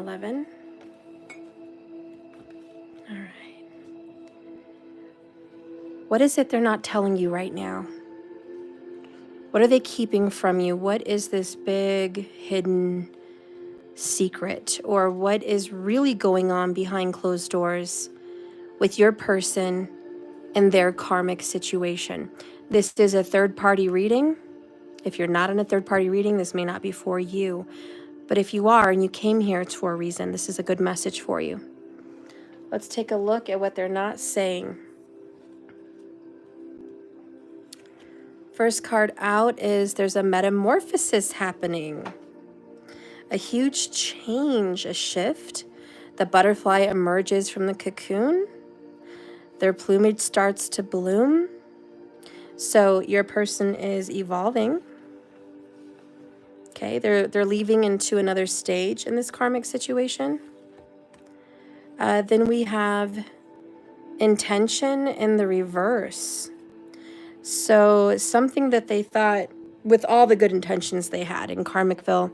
11. All right. What is it they're not telling you right now? What are they keeping from you? What is this big hidden secret? Or what is really going on behind closed doors with your person and their karmic situation? This is a third-party reading. If you're not in a third-party reading, this may not be for you. But if you are and you came here, it's for a reason. This is a good message for you. Let's take a look at what they're not saying. First card out is there's a metamorphosis happening. A huge change, a shift. The butterfly emerges from the cocoon. Their plumage starts to bloom. So your person is evolving. Okay, they're leaving into another stage in this karmic situation. Then we have intention in the reverse. So something that they thought, with all the good intentions they had in Karmicville,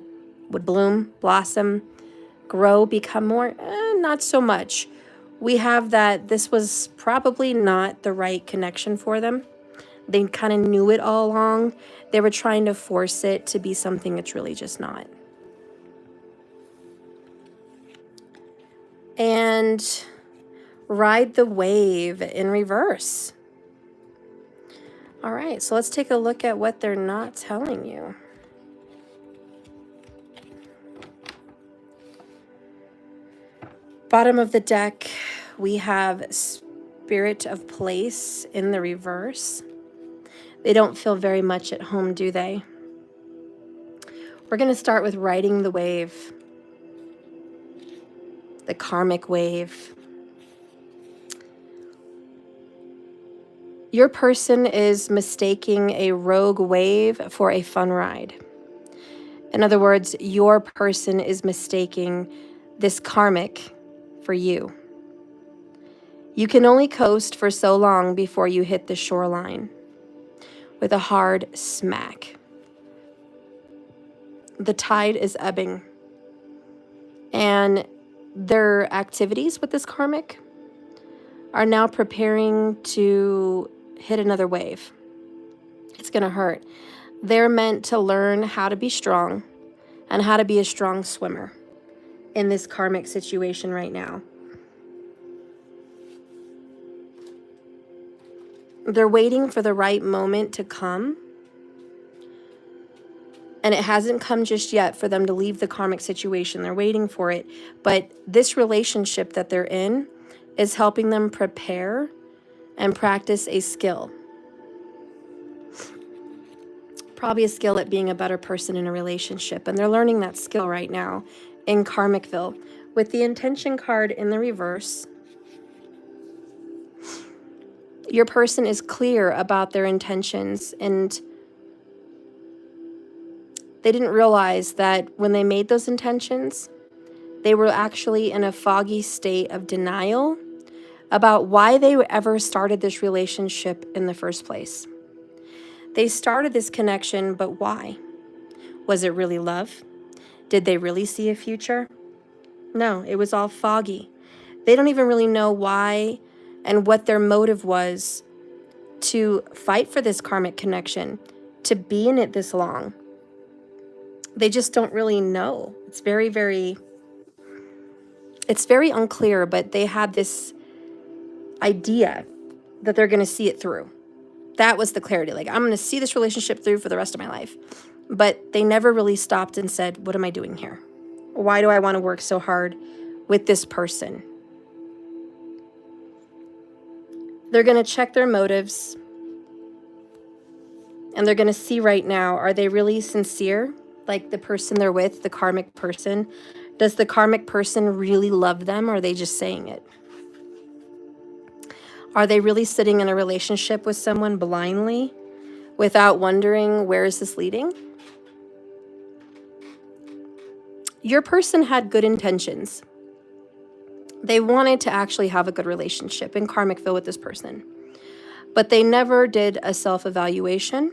would bloom, blossom, grow, become more, not so much. We have that this was probably not the right connection for them. They kind of knew it all along. They were trying to force it to be something it's really just not. And ride the wave in reverse. All right, so let's take a look at what they're not telling you. Bottom of the deck, we have Spirit of Place in the reverse. They don't feel very much at home, do they? We're going to start with riding the wave, the karmic wave. Your person is mistaking a rogue wave for a fun ride. In other words, your person is mistaking this karmic for you. You can only coast for so long before you hit the shoreline with a hard smack. The tide is ebbing, and their activities with this karmic are now preparing to hit another wave. It's going to hurt. They're meant to learn how to be strong and how to be a strong swimmer in this karmic situation right now. They're waiting for the right moment to come, and it hasn't come just yet for them to leave the karmic situation. They're waiting for it, but this relationship that they're in is helping them prepare and practice a skill. Probably a skill at being a better person in a relationship, and they're learning that skill right now in Karmicville. With the intention card in the reverse, your person is clear about their intentions, and they didn't realize that when they made those intentions, they were actually in a foggy state of denial about why they ever started this relationship in the first place. They started this connection, but why? Was it really love? Did they really see a future? No, it was all foggy. They don't even really know why and what their motive was to fight for this karmic connection, to be in it this long. They just don't really know. It's very unclear, but they had this idea that they're going to see it through. That was the clarity. Like, I'm going to see this relationship through for the rest of my life. But they never really stopped and said, what am I doing here? Why do I want to work so hard with this person? They're going to check their motives, and they're going to see right now, are they really sincere? Like the person they're with, the karmic person. Does the karmic person really love them, or are they just saying it? Are they really sitting in a relationship with someone blindly without wondering, where is this leading? Your person had good intentions. They wanted to actually have a good relationship in Karmicville with this person, but they never did a self-evaluation.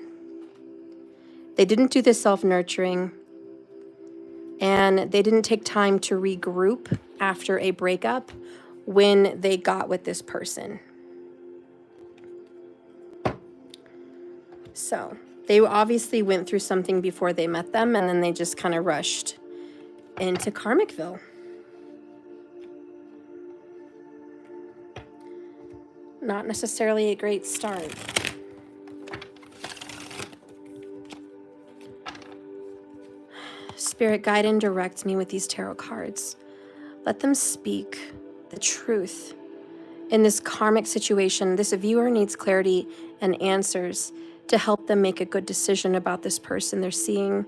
They didn't do the self-nurturing, and they didn't take time to regroup after a breakup when they got with this person. So they obviously went through something before they met them, and then they just kind of rushed into Karmicville. Not necessarily a great start. Spirit, guide and direct me with these tarot cards. Let them speak the truth. In this karmic situation, this viewer needs clarity and answers to help them make a good decision about this person they're seeing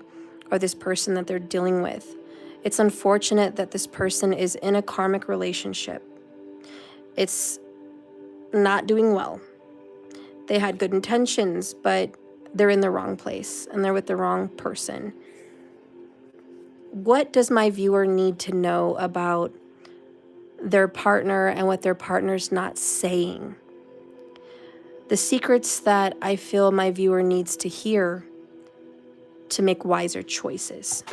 or this person that they're dealing with. It's unfortunate that this person is in a karmic relationship. It's not doing well. They had good intentions, but they're in the wrong place and they're with the wrong person. What does my viewer need to know about their partner and what their partner's not saying? The secrets that I feel my viewer needs to hear to make wiser choices.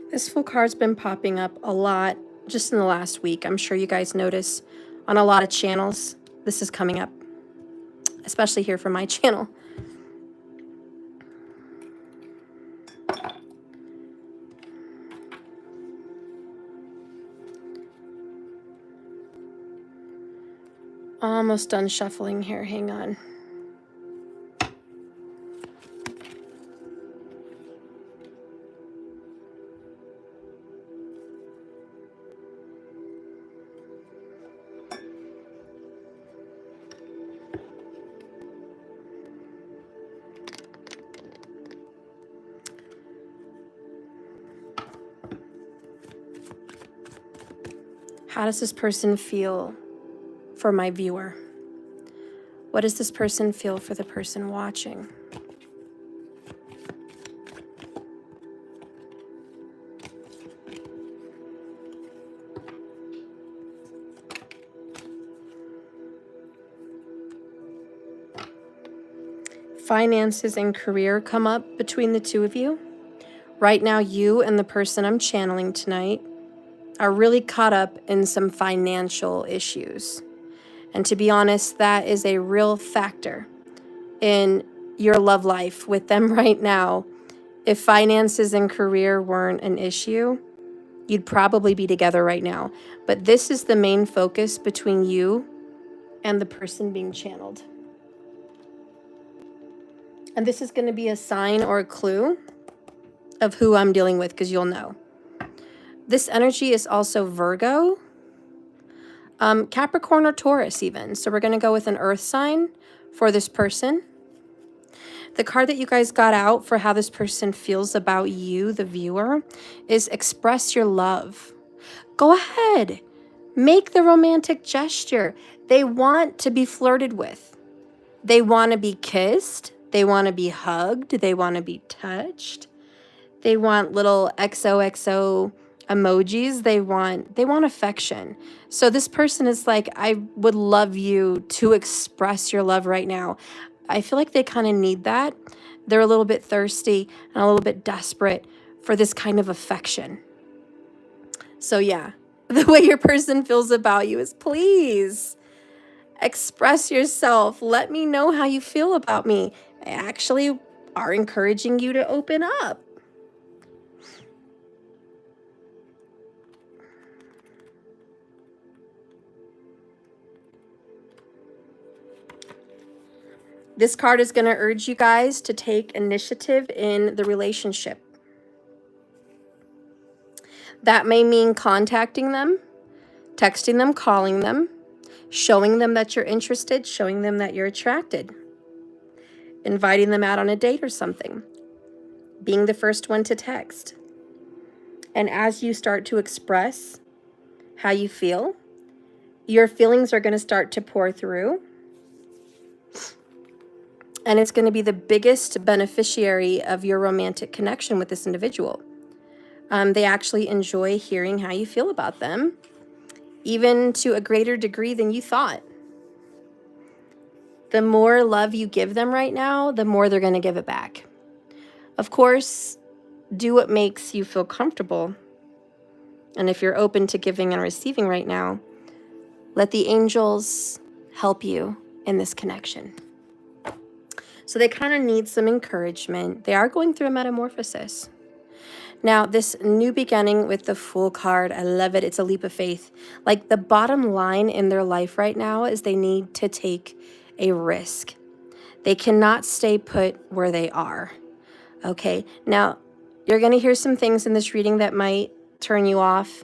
This full card's been popping up a lot just in the last week. I'm sure you guys notice on a lot of channels this is coming up, especially here for my channel. Almost done shuffling here, hang on. How does this person feel for my viewer? What does this person feel for the person watching? Finances and career come up between the two of you. Right now, you and the person I'm channeling tonight are really caught up in some financial issues. And to be honest, that is a real factor in your love life with them right now. If finances and career weren't an issue, you'd probably be together right now. But this is the main focus between you and the person being channeled. And this is going to be a sign or a clue of who I'm dealing with, because you'll know. This energy is also Virgo, Capricorn or Taurus even. So we're going to go with an earth sign for this person. The card that you guys got out for how this person feels about you, the viewer, is express your love. Go ahead. Make the romantic gesture. They want to be flirted with. They want to be kissed. They want to be hugged. They want to be touched. They want little XOXO emojis. They want affection. So this person is like, I would love you to express your love right now. I feel like they kind of need that. They're a little bit thirsty and a little bit desperate for this kind of affection. So yeah, the way your person feels about you is, please express yourself. Let me know how you feel about me. I actually are encouraging you to open up. This card is going to urge you guys to take initiative in the relationship. That may mean contacting them, texting them, calling them, showing them that you're interested, showing them that you're attracted. inviting them out on a date or something, being the first one to text. And as you start to express how you feel, your feelings are going to start to pour through. And it's going to be the biggest beneficiary of your romantic connection with this individual. They actually enjoy hearing how you feel about them, even to a greater degree than you thought. The more love you give them right now, the more they're going to give it back. Of course, do what makes you feel comfortable. And if you're open to giving and receiving right now, let the angels help you in this connection. So they kind of need some encouragement. They are going through a metamorphosis. Now, this new beginning with the Fool card, I love it. It's a leap of faith. Like, the bottom line in their life right now is they need to take a risk. They cannot stay put where they are. Okay, now you're going to hear some things in this reading that might turn you off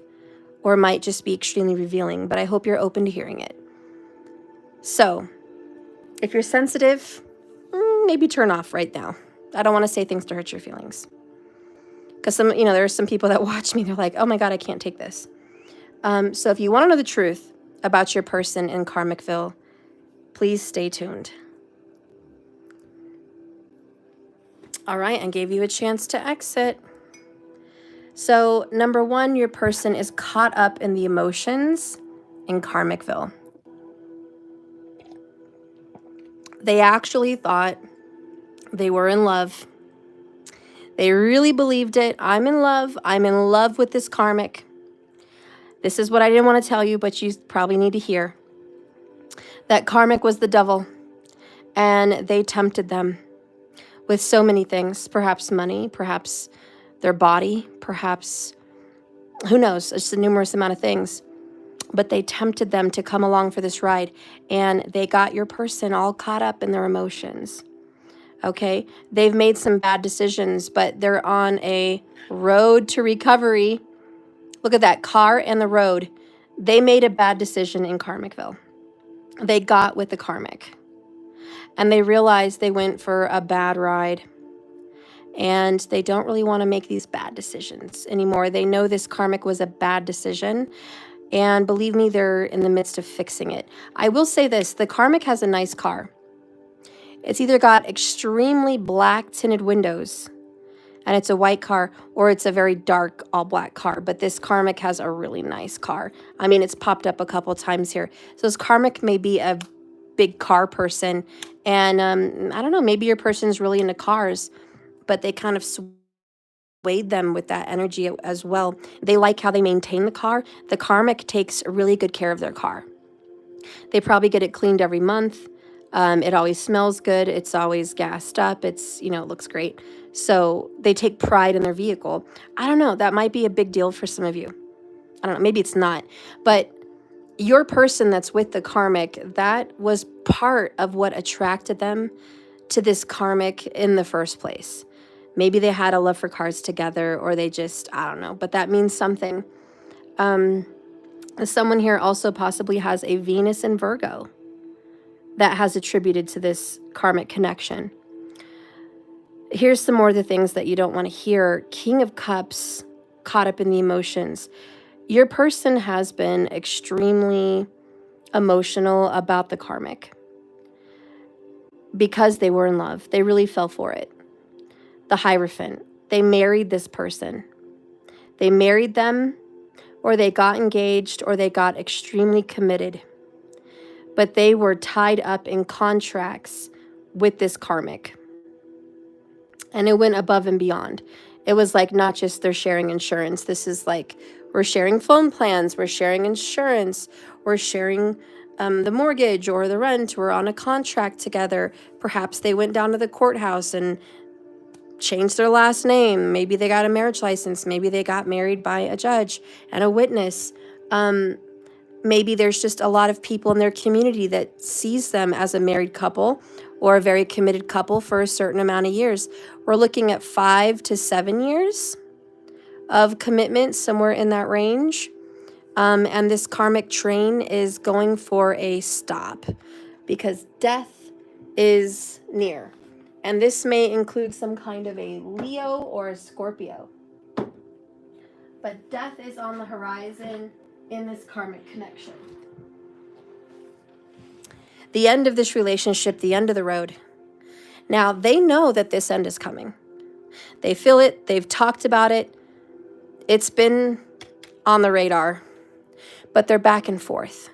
or might just be extremely revealing, but I hope you're open to hearing it. So, if you're sensitive, maybe turn off right now. I don't want to say things to hurt your feelings. Because there are some people that watch me, they're like, oh my God, I can't take this. So if you want to know the truth about your person in Karmicville, please stay tuned. All right, I gave you a chance to exit. So number one, your person is caught up in the emotions in Karmicville. They actually thought they were in love. They really believed it. I'm in love. I'm in love with this karmic. This is what I didn't want to tell you, but you probably need to hear. That karmic was the devil, and they tempted them with so many things, perhaps money, perhaps their body, perhaps, who knows, just a numerous amount of things. But they tempted them to come along for this ride, and they got your person all caught up in their emotions. Okay, they've made some bad decisions, but they're on a road to recovery. Look at that, car and the road. They made a bad decision in Karmicville. They got with the karmic, and they realized they went for a bad ride, and they don't really want to make these bad decisions anymore. They know this karmic was a bad decision, and believe me, they're in the midst of fixing it. I will say this, the karmic has a nice car. It's either got extremely black tinted windows and it's a white car, or it's a very dark all black car. But this karmic has a really nice car. I mean, it's popped up a couple times here. So this karmic may be a big car person. And I don't know, maybe your person's really into cars, but they kind of swayed them with that energy as well. They like how they maintain the car. The karmic takes really good care of their car. They probably get it cleaned every month. It always smells good. It's always gassed up. It's, it looks great. So they take pride in their vehicle. I don't know. That might be a big deal for some of you. I don't know. Maybe it's not. But your person that's with the karmic, that was part of what attracted them to this karmic in the first place. Maybe they had a love for cars together, or they just, I don't know. But that means something. Someone here also possibly has a Venus in Virgo that has attributed to this karmic connection. Here's some more of the things that you don't want to hear. King of Cups, caught up in the emotions. Your person has been extremely emotional about the karmic because they were in love. They really fell for it. The Hierophant. They married this person. They married them, or they got engaged, or they got extremely committed. But they were tied up in contracts with this karmic. And it went above and beyond. It was like not just they're sharing insurance. This is like we're sharing phone plans, we're sharing insurance, we're sharing the mortgage or the rent, we're on a contract together. Perhaps they went down to the courthouse and changed their last name. Maybe they got a marriage license. Maybe they got married by a judge and a witness. Maybe there's just a lot of people in their community that sees them as a married couple or a very committed couple for a certain amount of years. We're looking at 5 to 7 years of commitment, somewhere in that range. And this karmic train is going for a stop because death is near. And this may include some kind of a Leo or a Scorpio. But death is on the horizon in this karmic connection. The end of this relationship, the end of the road. Now, they know that this end is coming. They feel it. They've talked about it. It's been on the radar. But they're back and forth.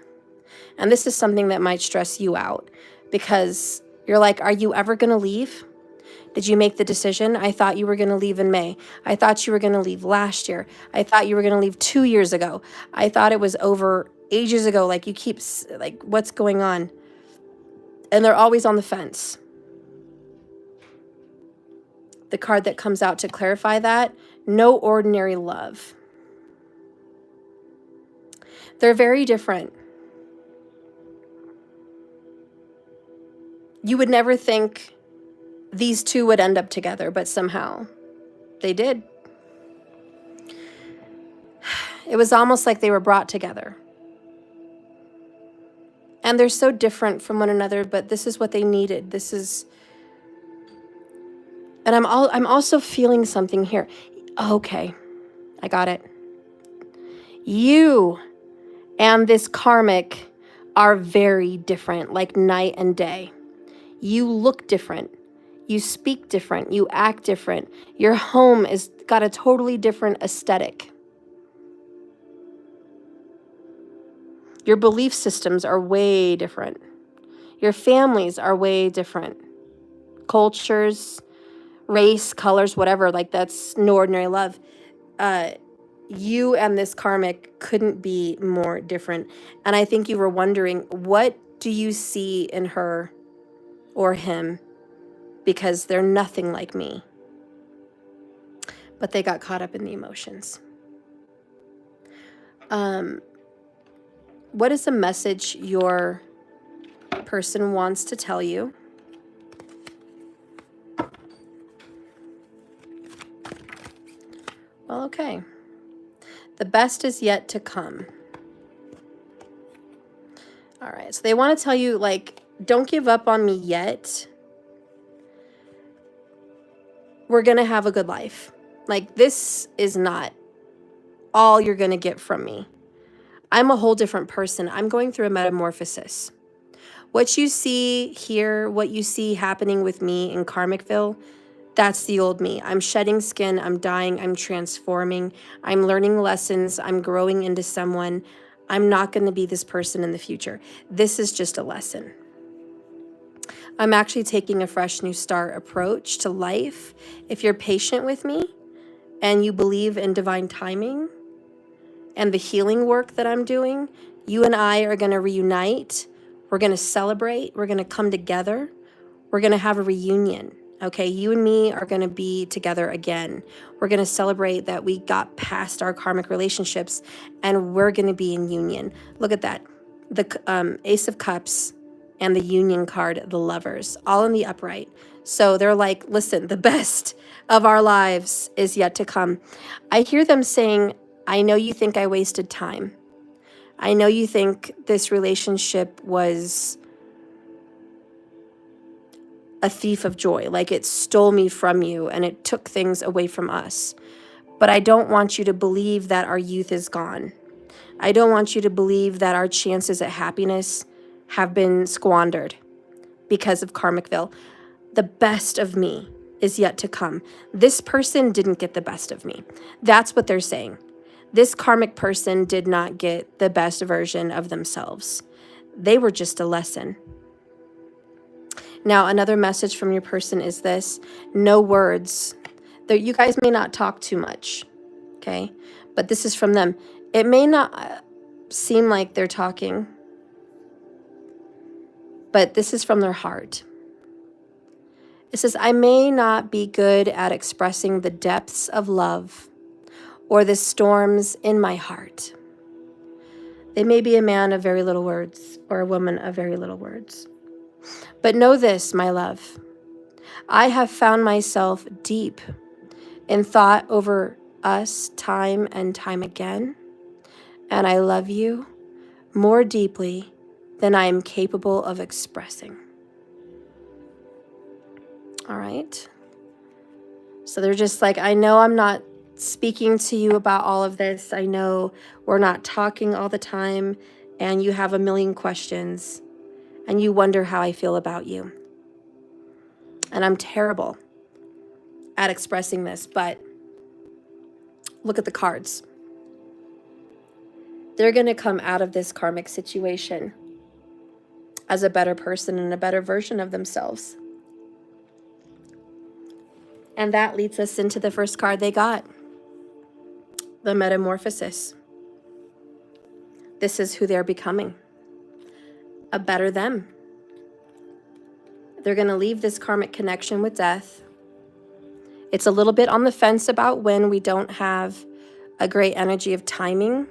And this is something that might stress you out because you're like, are you ever going to leave? Did you make the decision? I thought you were going to leave in May. I thought you were going to leave last year. I thought you were going to leave 2 years ago. I thought it was over ages ago. Like you keep, like, what's going on? And they're always on the fence. The card that comes out to clarify that, no ordinary love. They're very different. You would never think these two would end up together, but somehow they did. It was almost like they were brought together. And they're so different from one another, but this is what they needed. This is, and I'm also feeling something here. Okay, I got it. You and this karmic are very different, like night and day. You look different. You speak different. You act different. Your home has got a totally different aesthetic. Your belief systems are way different. Your families are way different. Cultures, race, colors, whatever, like that's no ordinary love. You and this karmic couldn't be more different. And I think you were wondering, what do you see in her or him? Because they're nothing like me. But they got caught up in the emotions. What is a message your person wants to tell you? Well, okay. The best is yet to come. All right, so they want to tell you, like, don't give up on me yet. We're going to have a good life. Like, this is not all you're going to get from me. I'm a whole different person. I'm going through a metamorphosis. What you see here, what you see happening with me in Karmicville, that's the old me. I'm shedding skin. I'm dying. I'm transforming. I'm learning lessons. I'm growing into someone. I'm not going to be this person in the future. This is just a lesson. I'm actually taking a fresh new start approach to life. If you're patient with me and you believe in divine timing and the healing work that I'm doing, you and I are going to reunite. We're going to celebrate. We're going to come together. We're going to have a reunion. Okay, you and me are going to be together again. We're going to celebrate that we got past our karmic relationships and we're going to be in union. Look at that. The Ace of Cups and the Union card, the Lovers, all in the upright. So they're like, listen, the best of our lives is yet to come. I hear them saying, I know you think I wasted time. I know you think this relationship was a thief of joy, like it stole me from you and it took things away from us. But I don't want you to believe that our youth is gone. I don't want you to believe that our chances at happiness have been squandered because of Karmicville. The best of me is yet to come. This person didn't get the best of me. That's what they're saying. This karmic person did not get the best version of themselves. They were just a lesson. Now, another message from your person is this: no words. You guys may not talk too much, okay? But this is from them. It may not seem like they're talking, but this is from their heart. It says, I may not be good at expressing the depths of love or the storms in my heart. They may be a man of very little words or a woman of very little words. But know this, my love, I have found myself deep in thought over us time and time again, and I love you more deeply than I am capable of expressing. All right. So they're just like, I know I'm not speaking to you about all of this. I know we're not talking all the time, and you have a million questions, and you wonder how I feel about you. And I'm terrible at expressing this, but look at the cards. They're going to come out of this karmic situation as a better person and a better version of themselves. And that leads us into the first card they got, the metamorphosis. This is who they're becoming, a better them. They're going to leave this karmic connection with death. It's a little bit on the fence about when. We don't have a great energy of timing,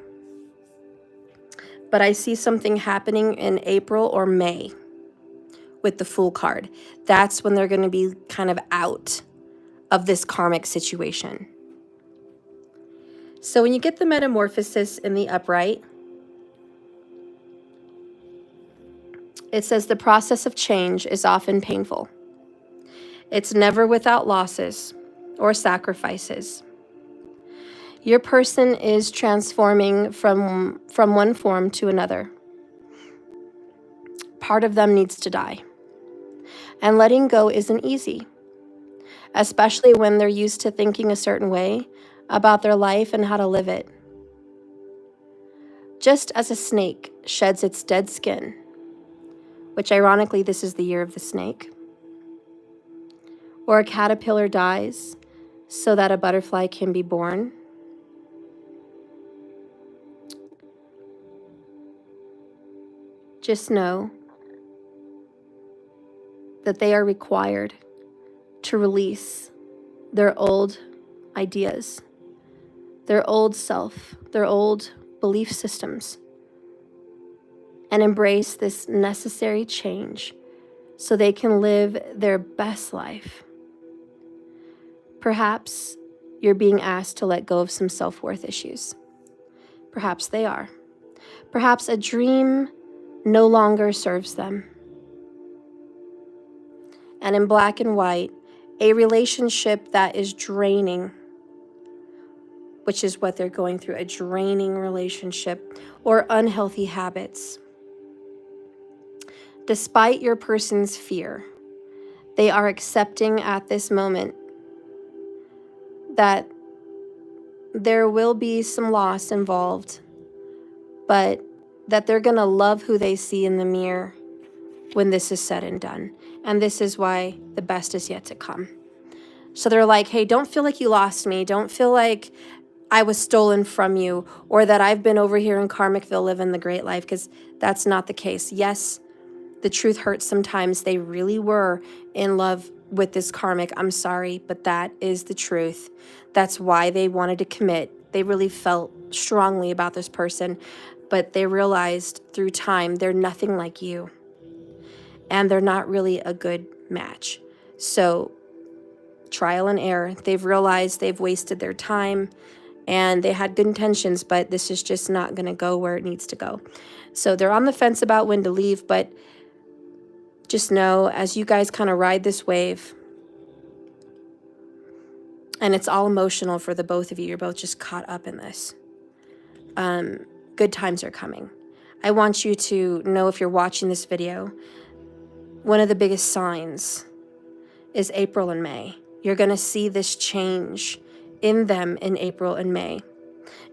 but I see something happening in April or May with the Fool card. That's when they're going to be kind of out of this karmic situation. So when you get the metamorphosis in the upright, it says the process of change is often painful. It's never without losses or sacrifices. Your person is transforming from one form to another. Part of them needs to die. And letting go isn't easy, especially when they're used to thinking a certain way about their life and how to live it. Just as a snake sheds its dead skin, which ironically this is the year of the snake, or a caterpillar dies so that a butterfly can be born, just know that they are required to release their old ideas, their old self, their old belief systems, and embrace this necessary change so they can live their best life. Perhaps you're being asked to let go of some self-worth issues. Perhaps they are. Perhaps a dream no longer serves them. And in black and white, a relationship that is draining, which is what they're going through, a draining relationship or unhealthy habits. Despite your person's fear, they are accepting at this moment that there will be some loss involved, but that they're going to love who they see in the mirror when this is said and done. And this is why the best is yet to come. So they're like, hey, don't feel like you lost me. Don't feel like I was stolen from you, or that I've been over here in Karmicville living the great life, because that's not the case. Yes, the truth hurts sometimes. They really were in love with this karmic. I'm sorry, but that is the truth. That's why they wanted to commit. They really felt strongly about this person, but they realized through time they're nothing like you, and they're not really a good match. So trial and error. They've realized they've wasted their time, and they had good intentions, but this is just not going to go where it needs to go. So they're on the fence about when to leave, but just know as you guys kind of ride this wave, and it's all emotional for the both of you, you're both just caught up in this. Good times are coming. I want you to know, if you're watching this video, one of the biggest signs is April and May. You're going to see this change in them in April and May.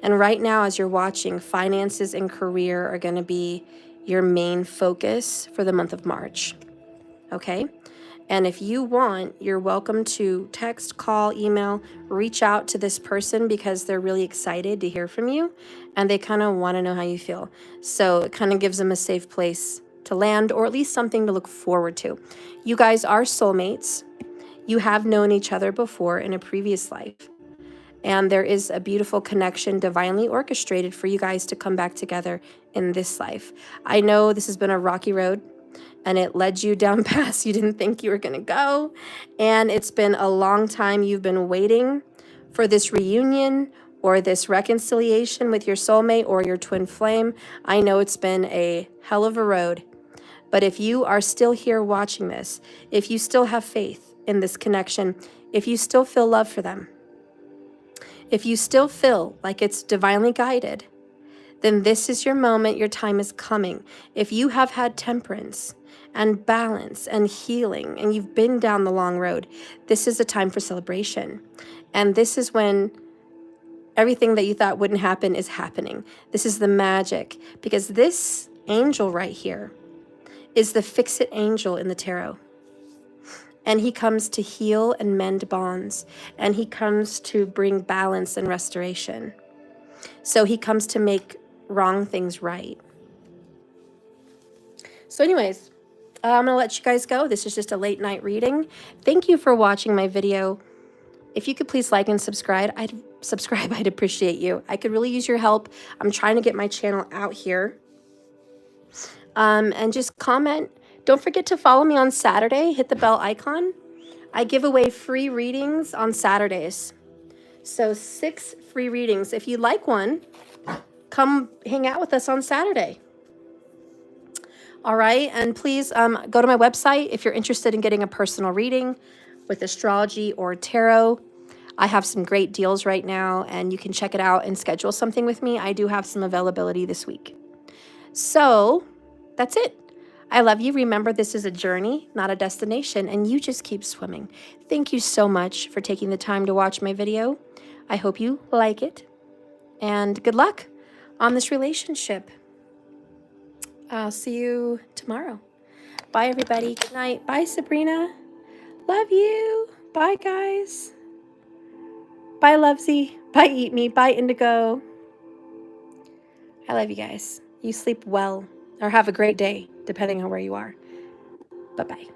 And right now, as you're watching, finances and career are going to be your main focus for the month of March. Okay? And if you want, you're welcome to text, call, email, reach out to this person, because they're really excited to hear from you and they kind of want to know how you feel. So it kind of gives them a safe place to land, or at least something to look forward to. You guys are soulmates. You have known each other before in a previous life. And there is a beautiful connection divinely orchestrated for you guys to come back together in this life. I know this has been a rocky road, and it led you down paths you didn't think you were going to go. And it's been a long time you've been waiting for this reunion or this reconciliation with your soulmate or your twin flame. I know it's been a hell of a road. But if you are still here watching this, if you still have faith in this connection, if you still feel love for them, if you still feel like it's divinely guided, then this is your moment, your time is coming. If you have had temperance and balance and healing, and you've been down the long road, this is a time for celebration. And this is when everything that you thought wouldn't happen is happening. This is the magic, because this angel right here is the fix-it angel in the tarot. And he comes to heal and mend bonds, and he comes to bring balance and restoration. So he comes to make wrong things right. So anyways, I'm gonna let you guys go. This is just a late night reading. Thank you for watching my video. If you could please like and subscribe, I'd appreciate you. I could really use your help. I'm trying to get my channel out here. And just comment. Don't forget to follow me on Saturday. Hit the bell icon. I give away free readings on Saturdays. So 6 free readings. If you like one, come hang out with us on Saturday. All right, and please go to my website if you're interested in getting a personal reading with astrology or tarot. I have some great deals right now, and you can check it out and schedule something with me. I do have some availability this week. So that's it. I love you. Remember, this is a journey, not a destination, and you just keep swimming. Thank you so much for taking the time to watch my video. I hope you like it, and good luck on this relationship. I'll see you tomorrow. Bye, everybody. Good night. Bye, Sabrina. Love you. Bye, guys. Bye, Lovesy. Bye, Eat Me. Bye, Indigo. I love you guys. You sleep well, or have a great day, depending on where you are. Bye-bye.